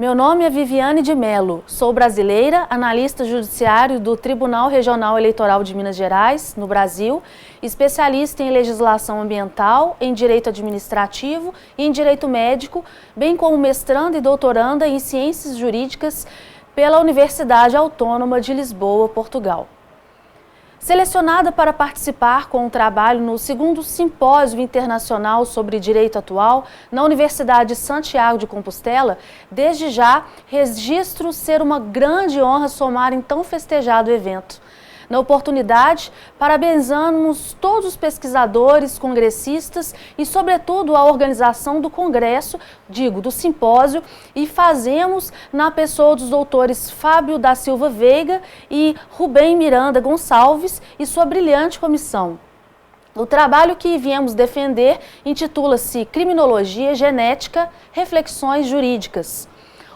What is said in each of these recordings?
Meu nome é Viviane de Mello, sou brasileira, analista judiciário do Tribunal Regional Eleitoral de Minas Gerais, no Brasil, especialista em legislação ambiental, em direito administrativo e em direito médico, bem como mestranda e doutoranda em ciências jurídicas pela Universidade Autônoma de Lisboa, Portugal. Selecionada para participar com o trabalho no 2º Simpósio Internacional sobre Direito Atual na Universidade de Santiago de Compostela, desde já registro ser uma grande honra somar em tão festejado evento. Na oportunidade, parabenizamos todos os pesquisadores, congressistas e, sobretudo, a organização do congresso, do simpósio, e fazemos na pessoa dos doutores Fábio da Silva Veiga e Rubem Miranda Gonçalves e sua brilhante comissão. O trabalho que viemos defender intitula-se Criminologia Genética, Reflexões Jurídicas.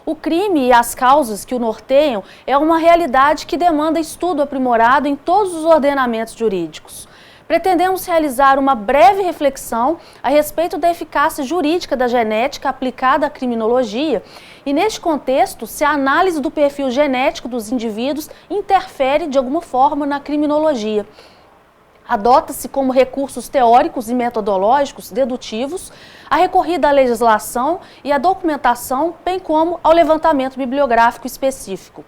O crime e as causas que o norteiam é uma realidade que demanda estudo aprimorado em todos os ordenamentos jurídicos. Pretendemos realizar uma breve reflexão a respeito da eficácia jurídica da genética aplicada à criminologia e, neste contexto, se a análise do perfil genético dos indivíduos interfere de alguma forma na criminologia. Adota-se como recursos teóricos e metodológicos dedutivos a recorrida à legislação e à documentação, bem como ao levantamento bibliográfico específico.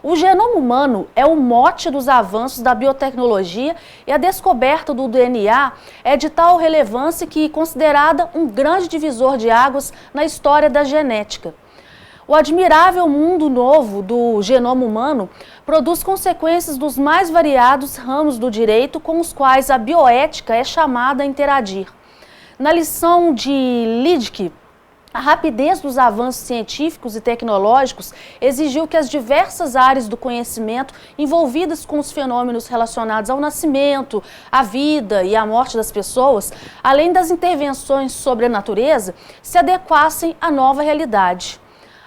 O genoma humano é o mote dos avanços da biotecnologia e a descoberta do DNA é de tal relevância que é considerada um grande divisor de águas na história da genética. O admirável mundo novo do genoma humano produz consequências dos mais variados ramos do direito com os quais a bioética é chamada a interagir. Na lição de Littke, a rapidez dos avanços científicos e tecnológicos exigiu que as diversas áreas do conhecimento envolvidas com os fenômenos relacionados ao nascimento, à vida e à morte das pessoas, além das intervenções sobre a natureza, se adequassem à nova realidade.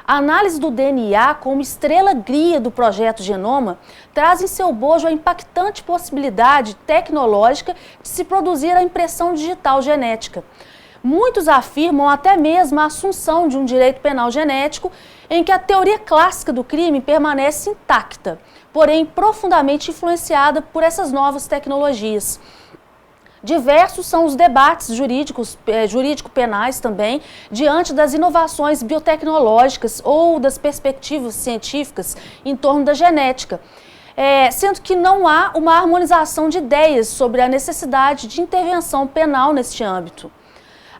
A análise do DNA como estrela guia do projeto Genoma traz em seu bojo a impactante possibilidade tecnológica de se produzir a impressão digital genética. Muitos afirmam até mesmo a assunção de um direito penal genético em que a teoria clássica do crime permanece intacta, porém profundamente influenciada por essas novas tecnologias. Diversos são os debates jurídico-penais também, diante das inovações biotecnológicas ou das perspectivas científicas em torno da genética, sendo que não há uma harmonização de ideias sobre a necessidade de intervenção penal neste âmbito.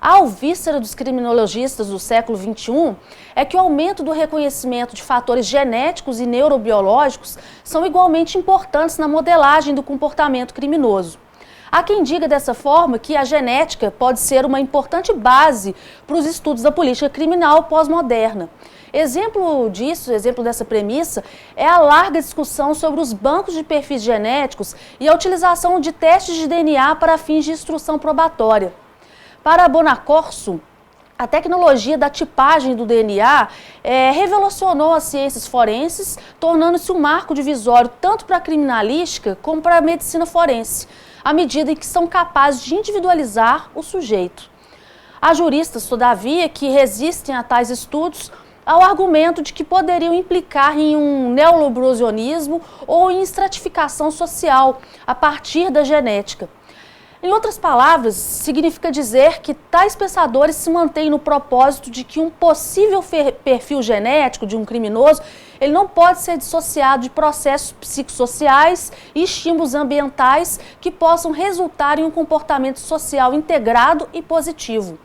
A alvícera dos criminologistas do século XXI é que o aumento do reconhecimento de fatores genéticos e neurobiológicos são igualmente importantes na modelagem do comportamento criminoso. Há quem diga dessa forma que a genética pode ser uma importante base para os estudos da política criminal pós-moderna. Exemplo dessa premissa, é a larga discussão sobre os bancos de perfis genéticos e a utilização de testes de DNA para fins de instrução probatória. Para Bonacorso, a tecnologia da tipagem do DNA revolucionou as ciências forenses, tornando-se um marco divisório tanto para a criminalística como para a medicina forense, à medida em que são capazes de individualizar o sujeito. Há juristas, todavia, que resistem a tais estudos ao argumento de que poderiam implicar em um neolobrosianismo ou em estratificação social a partir da genética. Em outras palavras, significa dizer que tais pensadores se mantêm no propósito de que um possível perfil genético de um criminoso ele não pode ser dissociado de processos psicossociais e estímulos ambientais que possam resultar em um comportamento social integrado e positivo.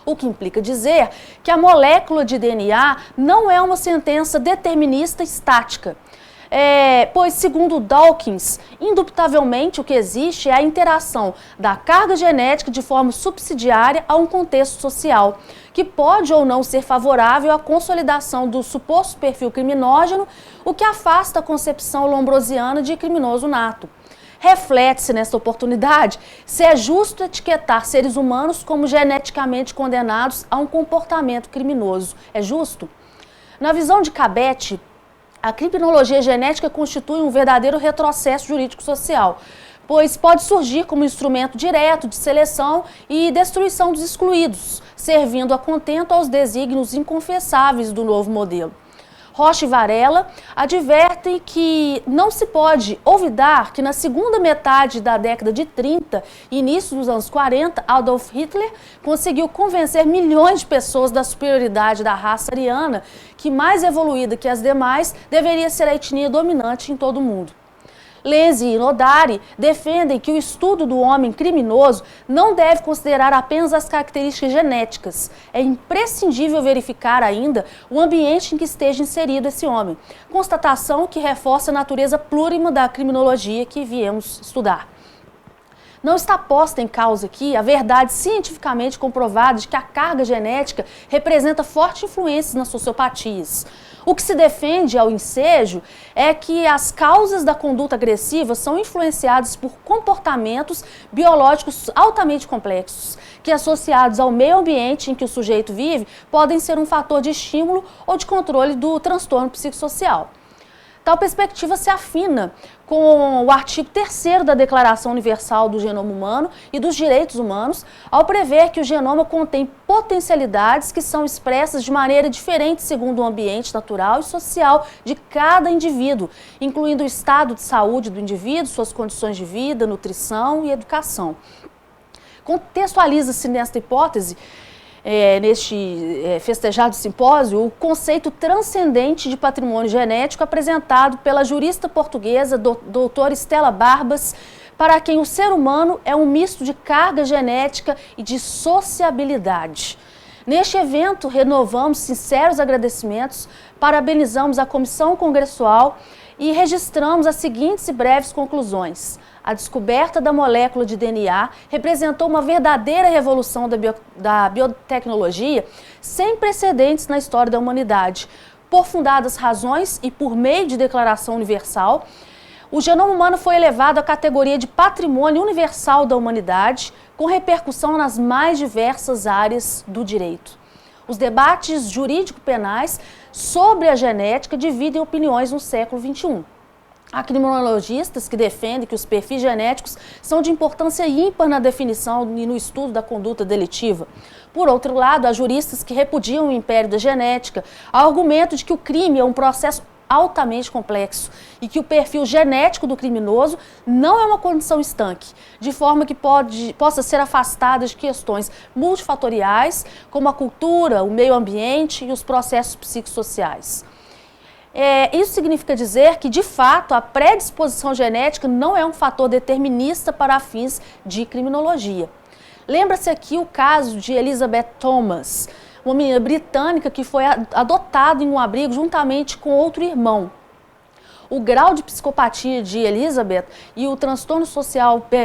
O que implica dizer que a molécula de DNA não é uma sentença determinista estática. Pois, segundo Dawkins, indubitavelmente o que existe é a interação da carga genética de forma subsidiária a um contexto social, que pode ou não ser favorável à consolidação do suposto perfil criminógeno, o que afasta a concepção lombrosiana de criminoso nato. Reflete-se nesta oportunidade se é justo etiquetar seres humanos como geneticamente condenados a um comportamento criminoso. É justo? Na visão de Cabete, a criminologia genética constitui um verdadeiro retrocesso jurídico-social, pois pode surgir como instrumento direto de seleção e destruição dos excluídos, servindo a contento aos desígnios inconfessáveis do novo modelo. Rocha e Varela advertem que não se pode olvidar que na segunda metade da década de 30 e início dos anos 40, Adolf Hitler conseguiu convencer milhões de pessoas da superioridade da raça ariana, que mais evoluída que as demais, deveria ser a etnia dominante em todo o mundo. Lenz e Nodari defendem que o estudo do homem criminoso não deve considerar apenas as características genéticas. É imprescindível verificar ainda o ambiente em que esteja inserido esse homem. Constatação que reforça a natureza plurima da criminologia que viemos estudar. Não está posta em causa aqui a verdade cientificamente comprovada de que a carga genética representa forte influência nas sociopatias. O que se defende ao ensejo é que as causas da conduta agressiva são influenciadas por comportamentos biológicos altamente complexos, que associados ao meio ambiente em que o sujeito vive, podem ser um fator de estímulo ou de controle do transtorno psicossocial. Tal perspectiva se afina com o artigo 3º da Declaração Universal do Genoma Humano e dos Direitos Humanos, ao prever que o genoma contém potencialidades que são expressas de maneira diferente segundo o ambiente natural e social de cada indivíduo, incluindo o estado de saúde do indivíduo, suas condições de vida, nutrição e educação. Contextualiza-se nesta hipótese, neste festejado simpósio, o conceito transcendente de patrimônio genético apresentado pela jurista portuguesa doutora Estela Barbas, para quem o ser humano é um misto de carga genética e de sociabilidade. Neste evento, renovamos sinceros agradecimentos, parabenizamos a Comissão Congressual e registramos as seguintes e breves conclusões. A descoberta da molécula de DNA representou uma verdadeira revolução da biotecnologia sem precedentes na história da humanidade. Por fundadas razões e por meio de declaração universal, o genoma humano foi elevado à categoria de patrimônio universal da humanidade, com repercussão nas mais diversas áreas do direito. Os debates jurídico-penais sobre a genética dividem opiniões no século XXI. Há criminologistas que defendem que os perfis genéticos são de importância ímpar na definição e no estudo da conduta delitiva. Por outro lado, há juristas que repudiam o império da genética, ao argumento de que o crime é um processo altamente complexo e que o perfil genético do criminoso não é uma condição estanque, de forma que possa ser afastada de questões multifatoriais, como a cultura, o meio ambiente e os processos psicossociais. Isso significa dizer que, de fato, a predisposição genética não é um fator determinista para fins de criminologia. Lembra-se aqui o caso de Elizabeth Thomas, uma menina britânica que foi adotada em um abrigo juntamente com outro irmão. O grau de psicopatia de Elizabeth e o transtorno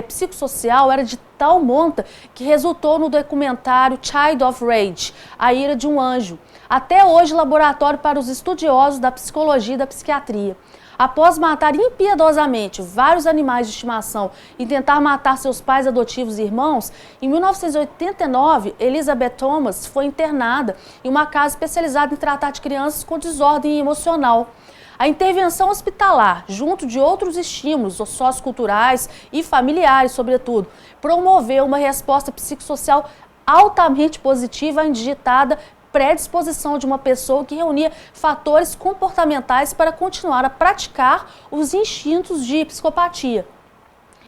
psicossocial era de tal monta que resultou no documentário Child of Rage, A Ira de um Anjo, até hoje laboratório para os estudiosos da psicologia e da psiquiatria. Após matar impiedosamente vários animais de estimação e tentar matar seus pais adotivos e irmãos, em 1989, Elizabeth Thomas foi internada em uma casa especializada em tratar de crianças com desordem emocional. A intervenção hospitalar, junto de outros estímulos socioculturais e familiares, sobretudo, promoveu uma resposta psicossocial altamente positiva à indigitada predisposição de uma pessoa que reunia fatores comportamentais para continuar a praticar os instintos de psicopatia.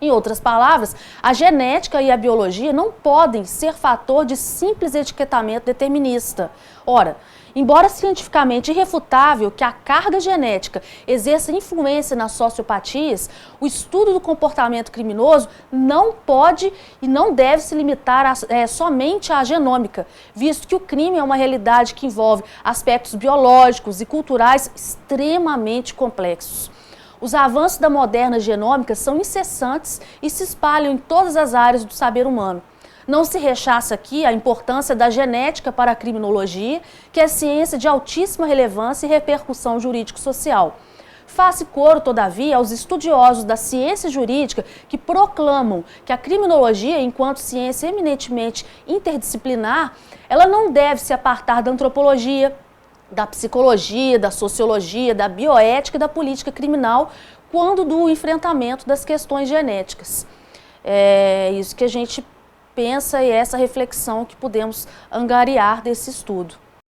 Em outras palavras, a genética e a biologia não podem ser fator de simples etiquetamento determinista. Ora, embora cientificamente irrefutável que a carga genética exerça influência nas sociopatias, o estudo do comportamento criminoso não pode e não deve se limitar somente à genômica, visto que o crime é uma realidade que envolve aspectos biológicos e culturais extremamente complexos. Os avanços da moderna genômica são incessantes e se espalham em todas as áreas do saber humano. Não se rechaça aqui a importância da genética para a criminologia, que é ciência de altíssima relevância e repercussão jurídico-social. Faz-se coro, todavia, aos estudiosos da ciência jurídica que proclamam que a criminologia, enquanto ciência eminentemente interdisciplinar, ela não deve se apartar da antropologia, da psicologia, da sociologia, da bioética e da política criminal, quando do enfrentamento das questões genéticas. É isso que a gente pensa e essa reflexão que podemos angariar desse estudo.